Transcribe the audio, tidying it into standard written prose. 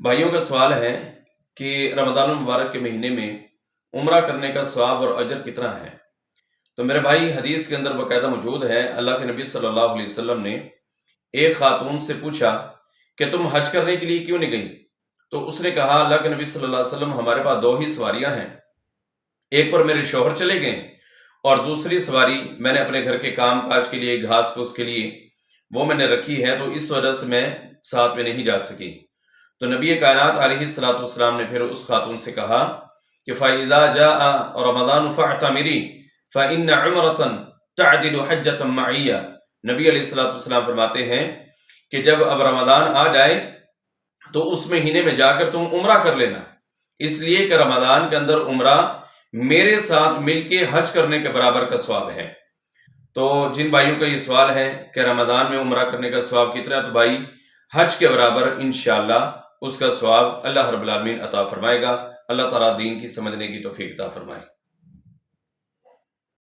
بھائیوں کا سوال ہے کہ رمضان المبارک کے مہینے میں عمرہ کرنے کا ثواب اور اجر کتنا ہے؟ تو میرے بھائی، حدیث کے اندر باقاعدہ موجود ہے، اللہ کے نبی صلی اللہ علیہ وسلم نے ایک خاتون سے پوچھا کہ تم حج کرنے کے لیے کیوں نہیں گئی؟ تو اس نے کہا، اللہ کے نبی صلی اللہ علیہ وسلم، ہمارے پاس دو ہی سواریاں ہیں، ایک پر میرے شوہر چلے گئے اور دوسری سواری میں نے اپنے گھر کے کام کاج کے لیے، گھاس پھوس کے لیے وہ میں نے رکھی ہے، تو اس وجہ سے میں ساتھ میں نہیں جا سکی۔ تو نبی کائنات علیہ الصلوۃ والسلام نے پھر اس خاتون سے کہا کہ فَإِذَا جَاءَ رَمَضَانُ فَاعْتَمِرِي فَإِنَّ عُمْرَةً تَعْدِلُ حَجَّةً مَعِيَّ۔ نبی علیہ الصلوۃ والسلام فرماتے ہیں کہ جب اب رمضان آ جائے تو اس مہینے میں جا کر تم عمرہ کر لینا، اس لیے کہ رمضان کے اندر عمرہ میرے ساتھ مل کے حج کرنے کے برابر کا ثواب ہے۔ تو جن بھائیوں کا یہ سوال ہے کہ رمضان میں عمرہ کرنے کا ثواب کتنا ہے، تو بھائی، حج کے برابر انشاءاللہ اس کا ثواب اللہ رب العالمین عطا فرمائے گا۔ اللہ تعالیٰ دین کی سمجھنے کی توفیق عطا فرمائے۔